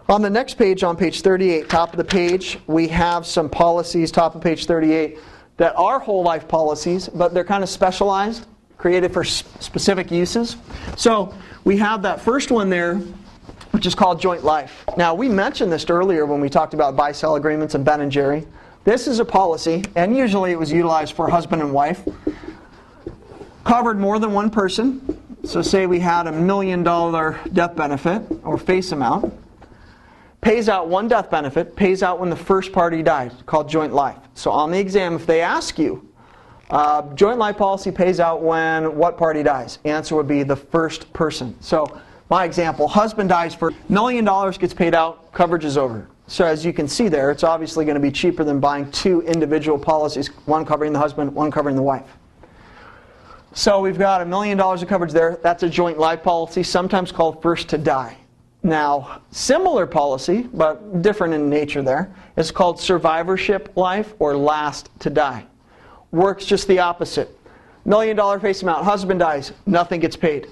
On the next page, on page 38, top of the page, we have some policies, top of page 38, that are whole life policies, but they're kind of specialized, created for specific uses. So we have that first one there, which is called joint life. Now, we mentioned this earlier when we talked about buy-sell agreements and Ben and Jerry. This is a policy, and usually it was utilized for husband and wife. Covered more than one person. So say we had $1 million death benefit, or face amount. Pays out one death benefit, pays out when the first party died, called joint life. So on the exam, if they ask you, joint life policy pays out when what party dies? Answer would be the first person. So my example, husband dies for $1 million, gets paid out, coverage is over. So as you can see there, it's obviously going to be cheaper than buying two individual policies, one covering the husband, one covering the wife. So we've got $1 million of coverage there. That's a joint life policy, sometimes called first to die. Now, similar policy, but different in nature there, is called survivorship life or last to die. Works just the opposite. $1 million face amount, husband dies, nothing gets paid.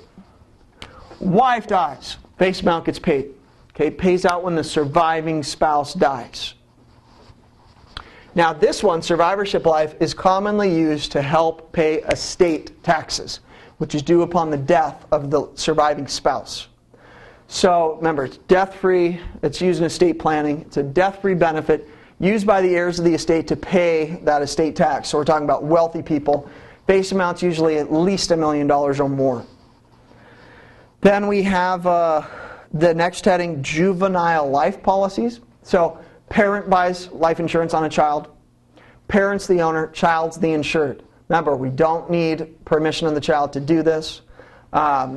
Wife dies, face amount gets paid. Okay, pays out when the surviving spouse dies. Now this one, survivorship life, is commonly used to help pay estate taxes, which is due upon the death of the surviving spouse. So remember, it's death-free, it's used in estate planning, it's a death-free benefit used by the heirs of the estate to pay that estate tax. So we're talking about wealthy people. Face amounts usually at least $1 million or more. Then we have the next heading, juvenile life policies. So parent buys life insurance on a child, parent's the owner, child's the insured. Remember, we don't need permission of the child to do this.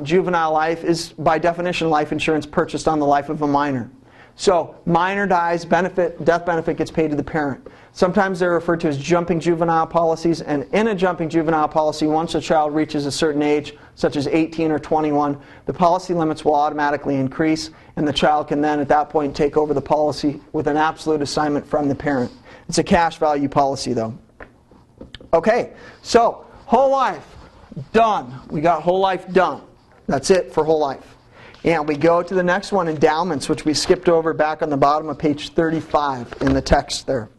Juvenile life is, by definition, life insurance purchased on the life of a minor. So minor dies, death benefit gets paid to the parent. Sometimes they're referred to as jumping juvenile policies, and in a jumping juvenile policy, once a child reaches a certain age, such as 18 or 21, the policy limits will automatically increase, and the child can then at that point take over the policy with an absolute assignment from the parent. It's a cash value policy though. Okay, so whole life. Done. We got whole life done. That's it for whole life. And we go to the next one, endowments, which we skipped over back on the bottom of page 35 in the text there.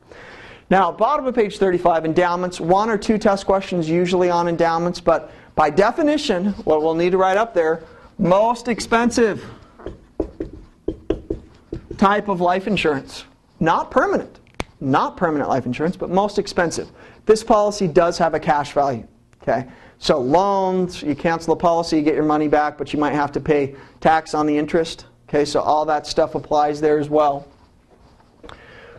Now, bottom of page 35, endowments, 1 or 2 test questions usually on endowments, but by definition, what we'll need to write up there, most expensive type of life insurance. Not permanent. Not permanent life insurance, but most expensive. This policy does have a cash value. Okay? So loans, you cancel the policy, you get your money back, but you might have to pay tax on the interest. Okay, so all that stuff applies there as well.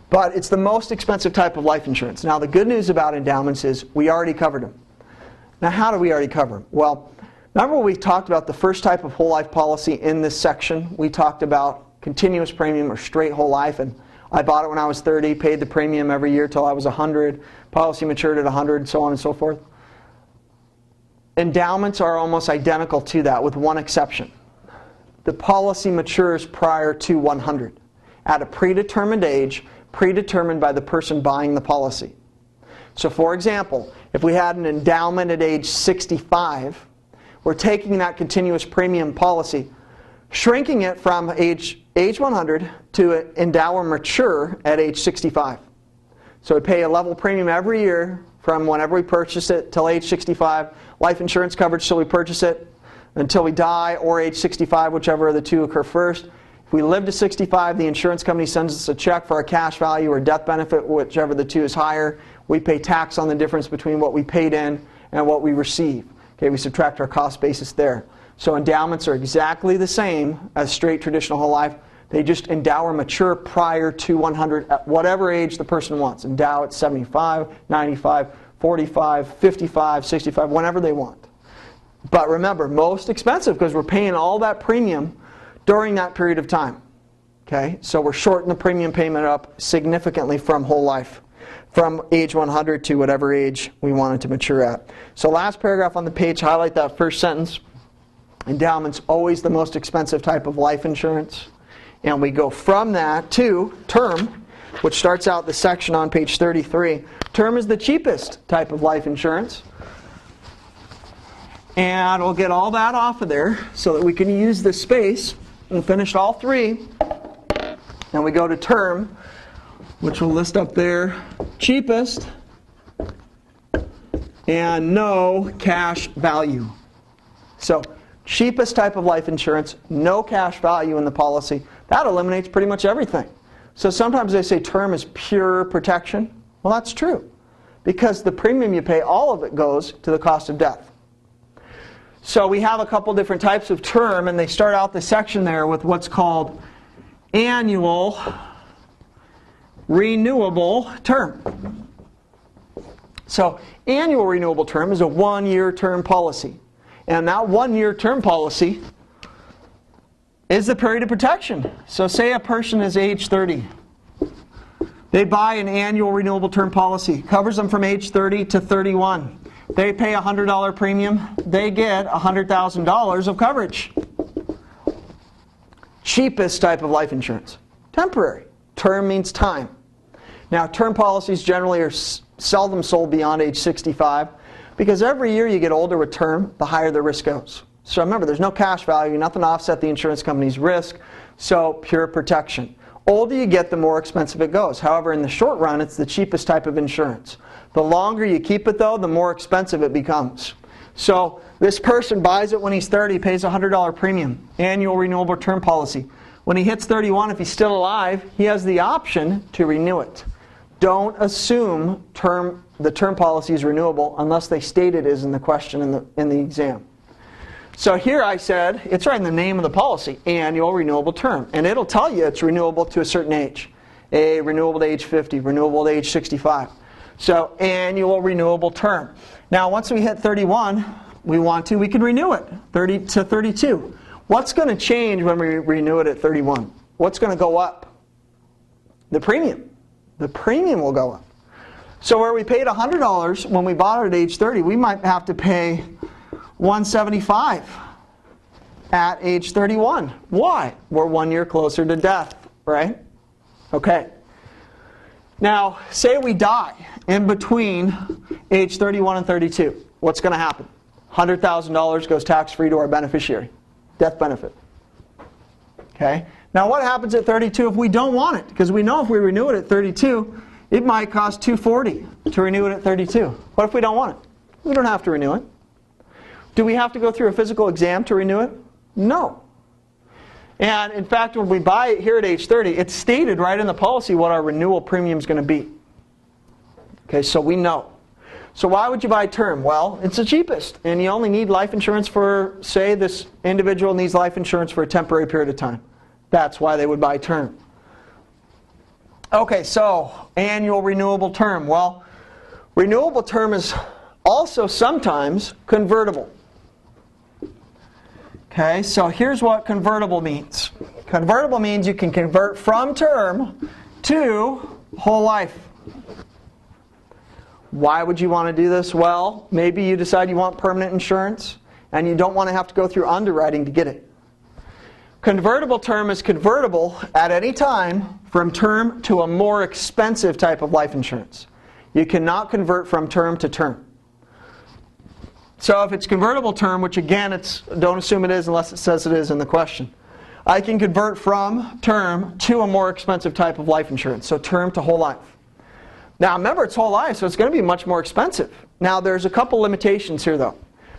But it's the most expensive type of life insurance. Now the good news about endowments is we already covered them. Now how do we already cover them? Well, remember we talked about the first type of whole life policy in this section? We talked about continuous premium or straight whole life, and I bought it when I was 30, paid the premium every year till I was 100, policy matured at 100, so on and so forth. Endowments are almost identical to that with one exception. The policy matures prior to 100 at a predetermined age, predetermined by the person buying the policy. So for example, if we had an endowment at age 65, we're taking that continuous premium policy, shrinking it from age 100 to endow or mature at age 65. So we pay a level premium every year from whenever we purchase it till age 65. Life insurance coverage till we purchase it, until we die, or age 65, whichever of the two occur first. If we live to 65, the insurance company sends us a check for our cash value or death benefit, whichever of the two is higher. We pay tax on the difference between what we paid in and what we receive. Okay, we subtract our cost basis there. So endowments are exactly the same as straight traditional whole life. They just endow or mature prior to 100 at whatever age the person wants. Endow at 75, 95, 45, 55, 65, whenever they want. But remember, most expensive because we're paying all that premium during that period of time. Okay, so we're shorting the premium payment up significantly from whole life, from age 100 to whatever age we want it to mature at. So last paragraph on the page, highlight that first sentence. Endowment's always the most expensive type of life insurance. And we go from that to term, which starts out the section on page 33. Term is the cheapest type of life insurance. And we'll get all that off of there so that we can use this space and finish all three. and we go to term, which we'll list up there, cheapest, and no cash value. So cheapest type of life insurance, no cash value in the policy. That eliminates pretty much everything. So sometimes they say term is pure protection. Well, that's true, because the premium you pay, all of it goes to the cost of death. So we have a couple different types of term, and they start out the section there with what's called annual renewable term. So annual renewable term is a one-year term policy. And that one-year term policy is the period of protection. So say a person is age 30. They buy an annual renewable term policy. Covers them from age 30 to 31. They pay a $100 premium. They get $100,000 of coverage. Cheapest type of life insurance. Temporary. Term means time. Now, term policies generally are seldom sold beyond age 65 because every year you get older with term, the higher the risk goes. So remember, there's no cash value, nothing to offset the insurance company's risk, so pure protection. Older you get, the more expensive it goes. However, in the short run, it's the cheapest type of insurance. The longer you keep it, though, the more expensive it becomes. So this person buys it when he's 30, pays a $100 premium, annual renewable term policy. When he hits 31, if he's still alive, he has the option to renew it. Don't assume the term policy is renewable unless they state it is in the question in the exam. So here I said, it's right in the name of the policy, annual renewable term. And it'll tell you it's renewable to a certain age. Renewable to age 50, renewable to age 65. So annual renewable term. Now once we hit 31, we can renew it, 30 to 32. What's going to change when we renew it at 31? What's going to go up? The premium. The premium will go up. So where we paid $100 when we bought it at age 30, we might have to pay $175 at age 31. Why? We're 1 year closer to death, right? Okay. Now, say we die in between age 31 and 32. What's going to happen? $100,000 goes tax-free to our beneficiary. Death benefit. Okay. Now what happens at 32 if we don't want it? Because we know if we renew it at 32, it might cost $240 to renew it at 32. What if we don't want it? We don't have to renew it. Do we have to go through a physical exam to renew it? No. And in fact, when we buy it here at age 30, it's stated right in the policy what our renewal premium is going to be. Okay, so we know. So why would you buy term? Well, it's the cheapest. And you only need life insurance for, say, this individual needs life insurance for a temporary period of time. That's why they would buy term. Okay, so annual renewable term. Well, renewable term is also sometimes convertible. Okay, so here's what convertible means. Convertible means you can convert from term to whole life. Why would you want to do this? Well, maybe you decide you want permanent insurance and you don't want to have to go through underwriting to get it. Convertible term is convertible at any time from term to a more expensive type of life insurance. You cannot convert from term to term. So if it's convertible term, which again, don't assume it is unless it says it is in the question. I can convert from term to a more expensive type of life insurance. So term to whole life. Now remember, it's whole life, so it's going to be much more expensive. Now there's a couple limitations here though.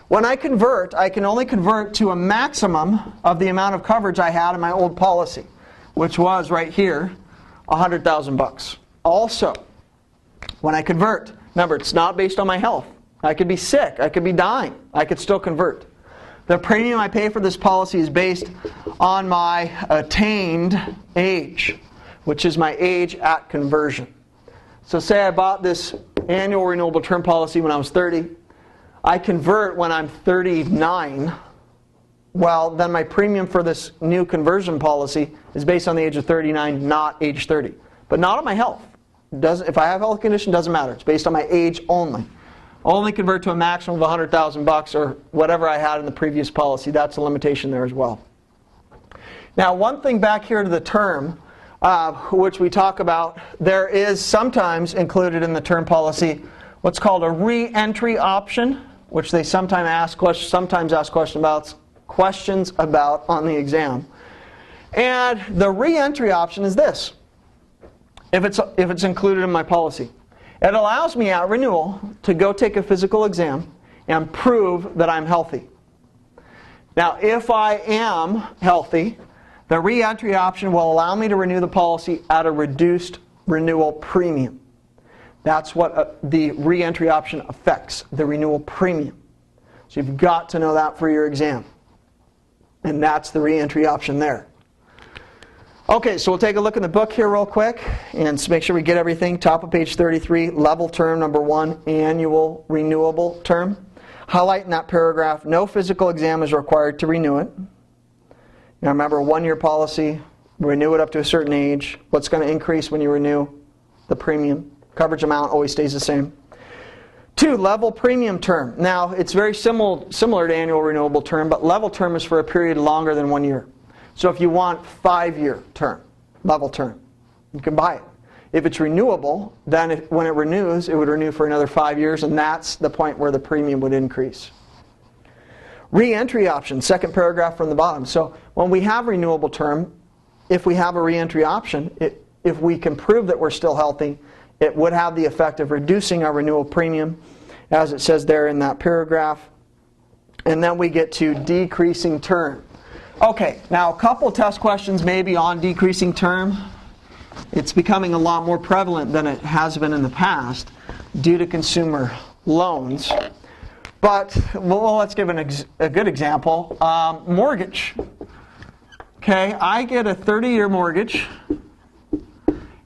When I convert, I can only convert to a maximum of the amount of coverage I had in my old policy, which was right here, $100,000. Also, when I convert, remember, it's not based on my health. I could be sick, I could be dying, I could still convert. The premium I pay for this policy is based on my attained age, which is my age at conversion. So say I bought this annual renewable term policy when I was 30. I convert when I'm 39. Well, then my premium for this new conversion policy is based on the age of 39, not age 30. But not on my health. If I have a health condition, it doesn't matter. It's based on my age only. Only convert to a maximum of $100,000 or whatever I had in the previous policy. That's a limitation there as well. Now, one thing back here to the term, which we talk about, there is sometimes included in the term policy what's called a re-entry option, which they sometimes ask questions about on the exam. And the re-entry option is this. if it's included in my policy. It allows me at renewal to go take a physical exam and prove that I'm healthy. Now, if I am healthy, the re-entry option will allow me to renew the policy at a reduced renewal premium. That's what the re-entry option affects, the renewal premium. So you've got to know that for your exam. And that's the re-entry option there. Okay, so we'll take a look in the book here real quick and make sure we get everything. Top of page 33, level term number 1, annual renewable term. Highlight in that paragraph, no physical exam is required to renew it. Now remember, 1-year policy, renew it up to a certain age. What's going to increase when you renew? The premium. Coverage amount always stays the same. 2, level premium term. Now, it's very similar to annual renewable term, but level term is for a period longer than 1 year. So if you want 5-year term, level term, you can buy it. If it's renewable, then when it renews, it would renew for another 5 years, and that's the point where the premium would increase. Re-entry option, second paragraph from the bottom. So when we have renewable term, if we have a re-entry option, if we can prove that we're still healthy, it would have the effect of reducing our renewal premium, as it says there in that paragraph. And then we get to decreasing term. Okay, now a couple test questions maybe on decreasing term. It's becoming a lot more prevalent than it has been in the past due to consumer loans. But well, let's give a good example. Mortgage. Okay, I get a 30-year mortgage,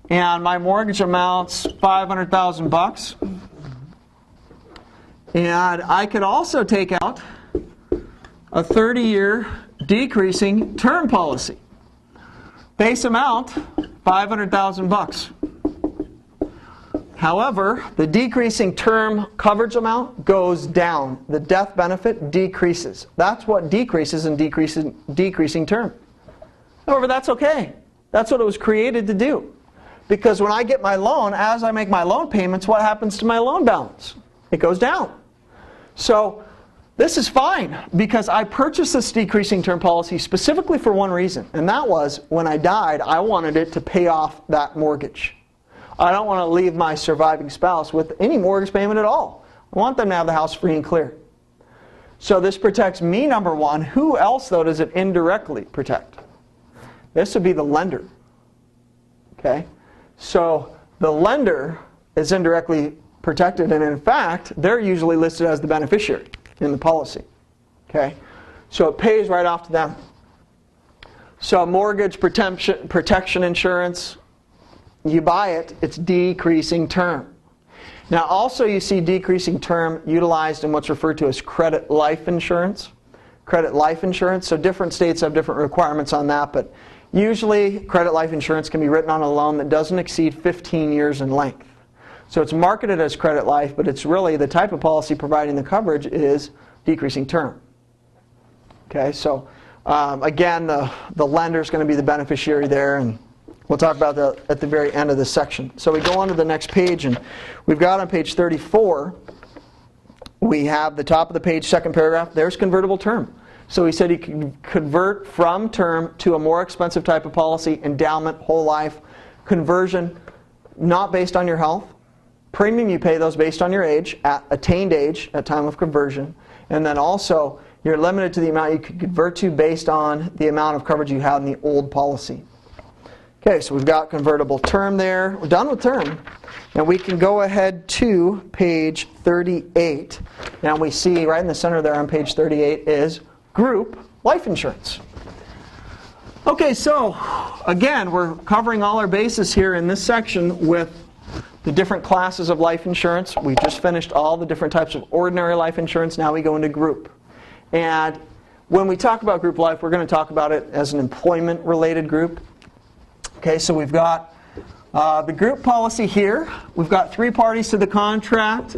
and my mortgage amounts $500,000. And I could also take out a 30-year decreasing term policy. Base amount, $500,000. However, the decreasing term coverage amount goes down. The death benefit decreases. That's what decreases in decreasing term. However, that's okay. That's what it was created to do. Because when I get my loan, as I make my loan payments, what happens to my loan balance? It goes down. So this is fine because I purchased this decreasing term policy specifically for one reason, and that was when I died, I wanted it to pay off that mortgage. I don't want to leave my surviving spouse with any mortgage payment at all. I want them to have the house free and clear. So this protects me, number one. Who else, though, does it indirectly protect? This would be the lender. Okay? So the lender is indirectly protected, and in fact, they're usually listed as the beneficiary in the policy. Okay? So it pays right off to them. So mortgage protection insurance, you buy it, it's decreasing term. Now also you see decreasing term utilized in what's referred to as credit life insurance. Credit life insurance, so different states have different requirements on that, but usually credit life insurance can be written on a loan that doesn't exceed 15 years in length. So it's marketed as credit life, but it's really the type of policy providing the coverage is decreasing term. Okay, so again, the lender is going to be the beneficiary there, and we'll talk about that at the very end of this section. So we go on to the next page, and we've got on page 34, we have the top of the page, second paragraph, there's convertible term. So he said he can convert from term to a more expensive type of policy, endowment, whole life, conversion, not based on your health. Premium you pay those based on your age, at attained age at time of conversion. And then also, you're limited to the amount you can convert to based on the amount of coverage you had in the old policy. Okay, so we've got convertible term there. We're done with term. And we can go ahead to page 38. Now we see right in the center there on page 38 is group life insurance. Okay, so again, we're covering all our bases here in this section with the different classes of life insurance. We just finished all the different types of ordinary life insurance. Now we go into group. And when we talk about group life, we're going to talk about it as an employment-related group. Okay, so we've got the group policy here. We've got 3 parties to the contract.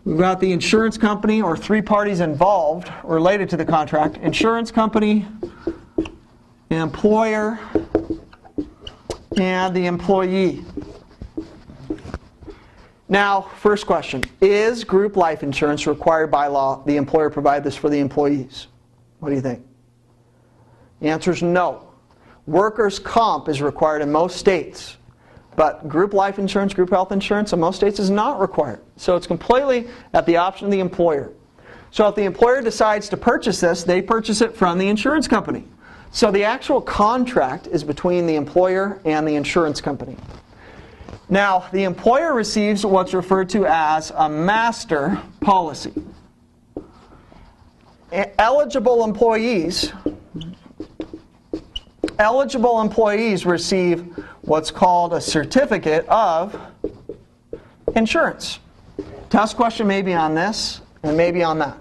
We've got the insurance company, or 3 parties involved related to the contract. Insurance company, employer, and the employee. Now, first question. Is group life insurance required by law? The employer provide this for the employees? What do you think? The answer is no. Workers' comp is required in most states. But group life insurance, group health insurance in most states is not required. So it's completely at the option of the employer. So if the employer decides to purchase this, they purchase it from the insurance company. So the actual contract is between the employer and the insurance company. Now, the employer receives what's referred to as a master policy. Eligible employees receive what's called a certificate of insurance. Test question may be on this and maybe on that.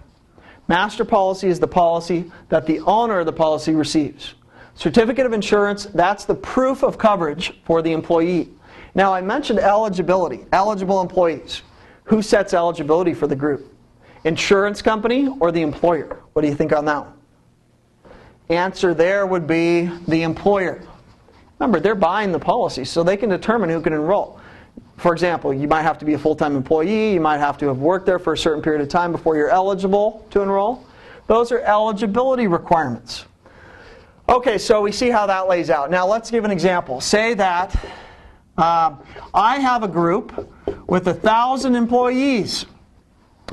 Master policy is the policy that the owner of the policy receives. Certificate of insurance, that's the proof of coverage for the employee. Now, I mentioned eligibility, eligible employees. Who sets eligibility for the group? Insurance company or the employer? What do you think on that one? Answer there would be the employer. Remember, they're buying the policy, so they can determine who can enroll. For example, you might have to be a full-time employee, you might have to have worked there for a certain period of time before you're eligible to enroll. Those are eligibility requirements. Okay, so we see how that lays out. Now let's give an example. Say that I have a group with 1,000 employees.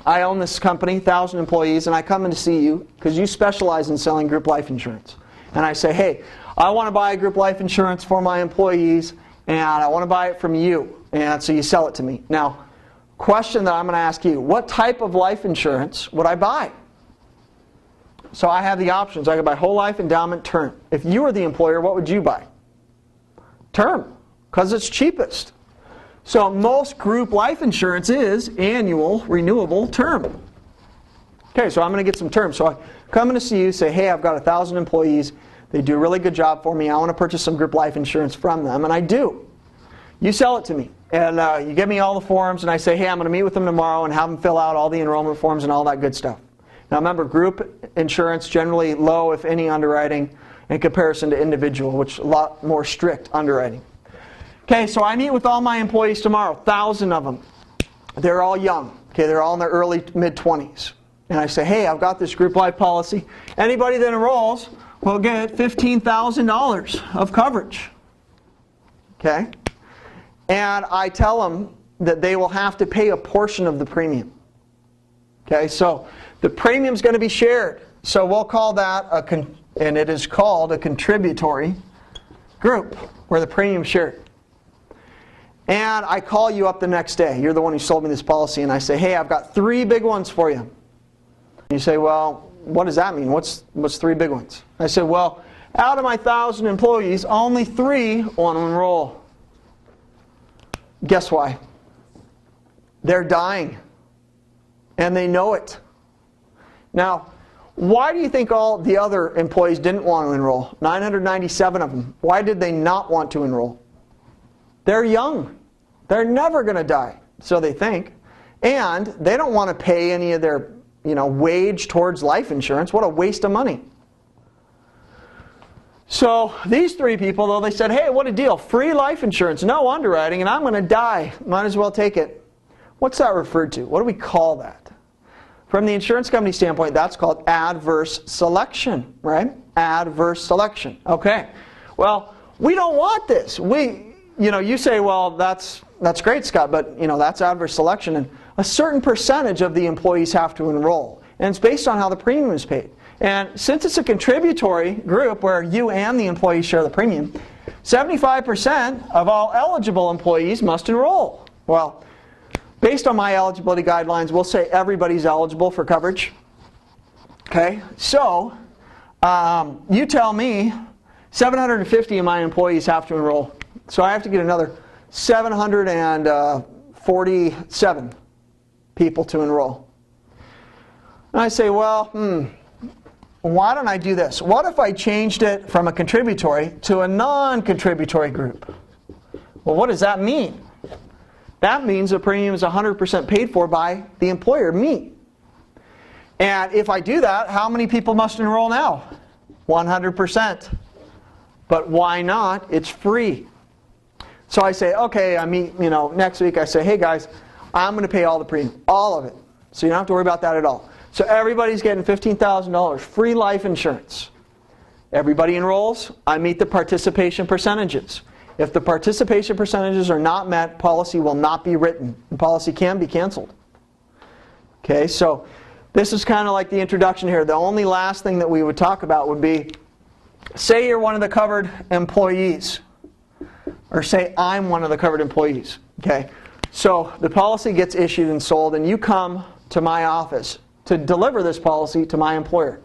I own this company, 1,000 employees, and I come in to see you because you specialize in selling group life insurance. And I say, hey, I want to buy group life insurance for my employees, and I want to buy it from you. And so you sell it to me. Now, question that I'm going to ask you, what type of life insurance would I buy? So I have the options. I could buy whole life, endowment, term. If you were the employer, what would you buy? Term, because it's cheapest. So most group life insurance is annual, renewable term. Okay, so I'm going to get some term. So I come in to see you, say, hey, I've got 1,000 employees. They do a really good job for me. I want to purchase some group life insurance from them, and I do. You sell it to me, and you give me all the forms, and I say, hey, I'm going to meet with them tomorrow and have them fill out all the enrollment forms and all that good stuff. Now remember, group insurance, generally low, if any, underwriting in comparison to individual, which a lot more strict underwriting. Okay, so I meet with all my employees tomorrow, 1,000 of them. They're all young. Okay, they're all in their early, mid-20s. And I say, hey, I've got this group life policy. Anybody that enrolls will get $15,000 of coverage. Okay? And I tell them that they will have to pay a portion of the premium. Okay, so the premium's going to be shared. So we'll call that and it is called a contributory group where the premium's shared. And I call you up the next day. You're the one who sold me this policy, and I say, hey, I've got 3 big ones for you. You say, well, what does that mean? What's 3 big ones? I said, well, out of my 1,000 employees, only 3 want to enroll. Guess why? They're dying. And they know it. Now, why do you think all the other employees didn't want to enroll? 997 of them. Why did they not want to enroll? They're young. They're never going to die, so they think. And they don't want to pay any of their wage towards life insurance. What a waste of money. So these 3 people, though, they said, hey, what a deal. Free life insurance, no underwriting, and I'm going to die. Might as well take it. What's that referred to? What do we call that? From the insurance company standpoint, that's called adverse selection, right? Adverse selection. Okay. Well, we don't want this. You say, well, that's great, Scott, but that's adverse selection, and a certain percentage of the employees have to enroll, and it's based on how the premium is paid. And since it's a contributory group where you and the employees share the premium, 75% of all eligible employees must enroll. Well, based on my eligibility guidelines, we'll say everybody's eligible for coverage. Okay, so you tell me 750 of my employees have to enroll. So I have to get another 747 people to enroll. And I say, well, why don't I do this? What if I changed it from a contributory to a non-contributory group? Well, what does that mean? That means the premium is 100% paid for by the employer, me. And if I do that, how many people must enroll now? 100%. But why not? It's free. So I say, okay, I meet, next week I say, hey guys, I'm going to pay all the premium, all of it. So you don't have to worry about that at all. So everybody's getting $15,000 free life insurance. Everybody enrolls. I meet the participation percentages. If the participation percentages are not met, policy will not be written. The policy can be canceled. Okay, so this is kind of like the introduction here. The only last thing that we would talk about would be, say you're one of the covered employees, or say I'm one of the covered employees. Okay, so the policy gets issued and sold, and you come to my office to deliver this policy to my employer.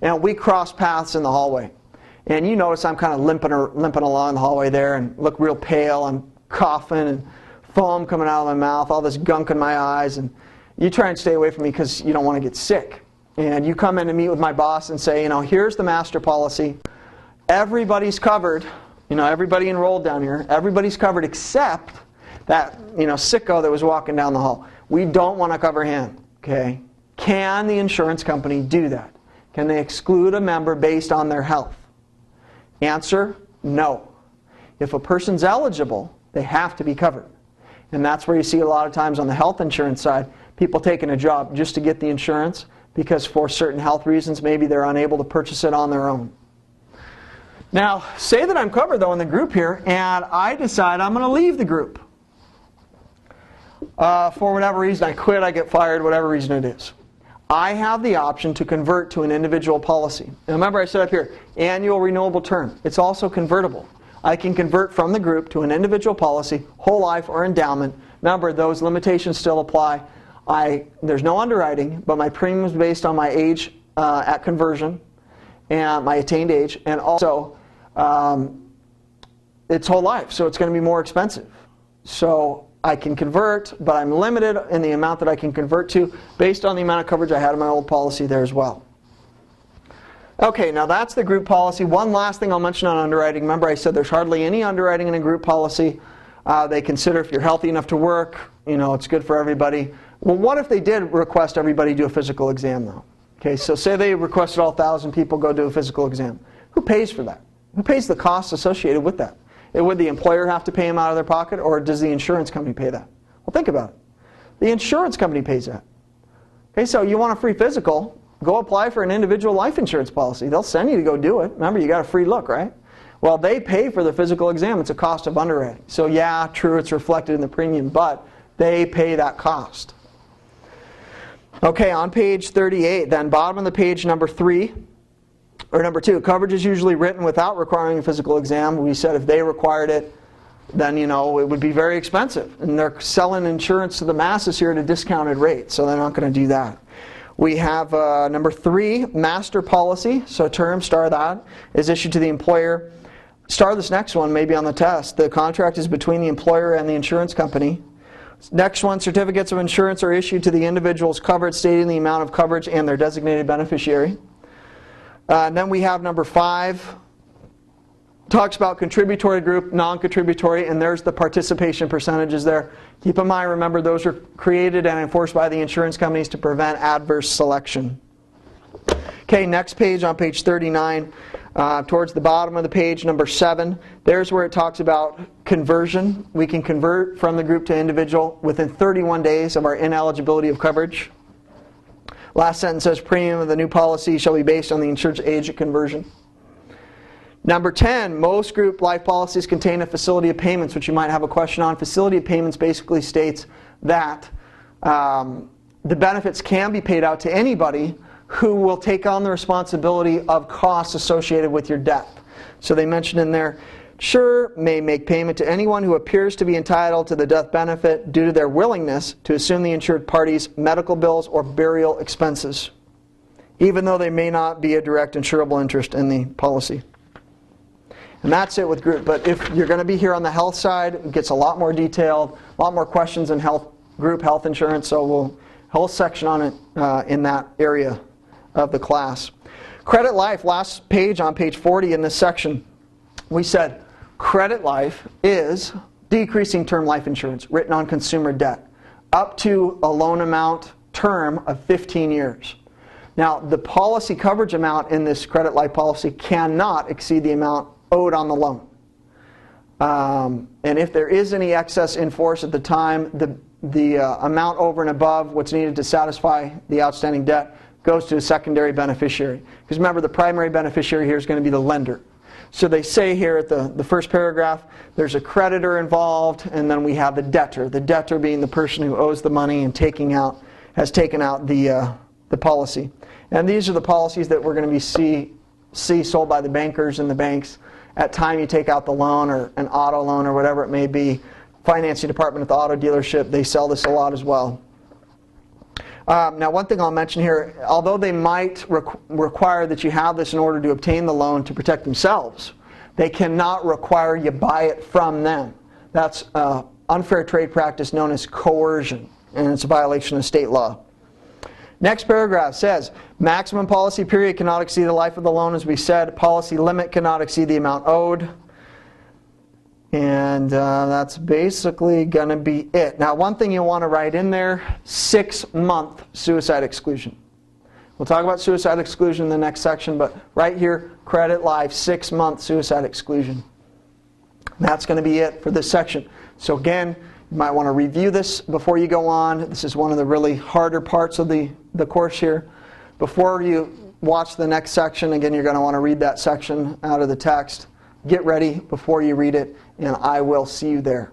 And we cross paths in the hallway. And you notice I'm kind of limping along the hallway there and look real pale. I'm coughing and foam coming out of my mouth, all this gunk in my eyes. And you try and stay away from me because you don't want to get sick. And you come in to meet with my boss and say, here's the master policy. Everybody's covered. Everybody enrolled down here. Everybody's covered except that, sicko that was walking down the hall. We don't want to cover him. Okay? Can the insurance company do that? Can they exclude a member based on their health? Answer, no. If a person's eligible, they have to be covered. And that's where you see a lot of times on the health insurance side, people taking a job just to get the insurance because for certain health reasons, maybe they're unable to purchase it on their own. Now, say that I'm covered though in the group here, and I decide I'm going to leave the group. For whatever reason, I quit, I get fired, whatever reason it is. I have the option to convert to an individual policy. And remember I said up here, annual renewable term. It's also convertible. I can convert from the group to an individual policy, whole life or endowment. Remember, those limitations still apply. There's no underwriting, but my premium is based on my age at conversion and my attained age, and also it's whole life, so it's going to be more expensive. So I can convert, but I'm limited in the amount that I can convert to based on the amount of coverage I had in my old policy there as well. Okay, now that's the group policy. One last thing I'll mention on underwriting. Remember I said there's hardly any underwriting in a group policy. They consider if you're healthy enough to work, it's good for everybody. Well, what if they did request everybody do a physical exam though? Okay, so say they requested all 1,000 people go do a physical exam. Who pays for that? Who pays the costs associated with that? Would the employer have to pay them out of their pocket, or does the insurance company pay that? Well, think about it. The insurance company pays that. Okay, so you want a free physical, go apply for an individual life insurance policy. They'll send you to go do it. Remember, you got a free look, right? Well, they pay for the physical exam. It's a cost of underwriting. So yeah, true, it's reflected in the premium, but they pay that cost. Okay, on page 38, then bottom of the page, number 3. Or number 2, coverage is usually written without requiring a physical exam. We said if they required it, then it would be very expensive. And they're selling insurance to the masses here at a discounted rate, so they're not going to do that. We have number 3, master policy. So term, star that, is issued to the employer. Star this next one, maybe on the test. The contract is between the employer and the insurance company. Next one, certificates of insurance are issued to the individuals covered, stating the amount of coverage and their designated beneficiary. And then we have number 5, talks about contributory group, non-contributory, and there's the participation percentages there. Keep in mind, remember, those are created and enforced by the insurance companies to prevent adverse selection. Okay, next page on page 39, towards the bottom of the page, number 7, there's where it talks about conversion. We can convert from the group to individual within 31 days of our ineligibility of coverage. Last sentence says premium of the new policy shall be based on the insured's age at conversion. Number 10, most group life policies contain a facility of payments, which you might have a question on. Facility of payments basically states that the benefits can be paid out to anybody who will take on the responsibility of costs associated with your death. So they mentioned in there, sure, may make payment to anyone who appears to be entitled to the death benefit due to their willingness to assume the insured party's medical bills or burial expenses, even though they may not be a direct insurable interest in the policy. And that's it with group. But if you're going to be here on the health side, it gets a lot more detailed, a lot more questions in group health insurance, so we'll whole section on it in that area of the class. Credit life, last page on page 40 in this section, we said credit life is decreasing term life insurance written on consumer debt up to a loan amount term of 15 years. Now, the policy coverage amount in this credit life policy cannot exceed the amount owed on the loan. And if there is any excess in force at the time, the amount over and above what's needed to satisfy the outstanding debt goes to a secondary beneficiary. Because remember, the primary beneficiary here is going to be the lender. So they say here at the first paragraph, there's a creditor involved, and then we have the debtor. The debtor being the person who owes the money and has taken out the policy. And these are the policies that we're going to see sold by the bankers and the banks at time you take out the loan or an auto loan or whatever it may be. Financing department at the auto dealership, they sell this a lot as well. Now, one thing I'll mention here, although they might require that you have this in order to obtain the loan to protect themselves, they cannot require you buy it from them. That's unfair trade practice known as coercion, and it's a violation of state law. Next paragraph says, maximum policy period cannot exceed the life of the loan, as we said. Policy limit cannot exceed the amount owed. And that's basically going to be it. Now, one thing you want to write in there, 6-month suicide exclusion. We'll talk about suicide exclusion in the next section, but right here, credit life, 6-month suicide exclusion. That's going to be it for this section. So again, you might want to review this before you go on. This is one of the really harder parts of the course here. Before you watch the next section, again, you're going to want to read that section out of the text. Get ready before you read it, and I will see you there.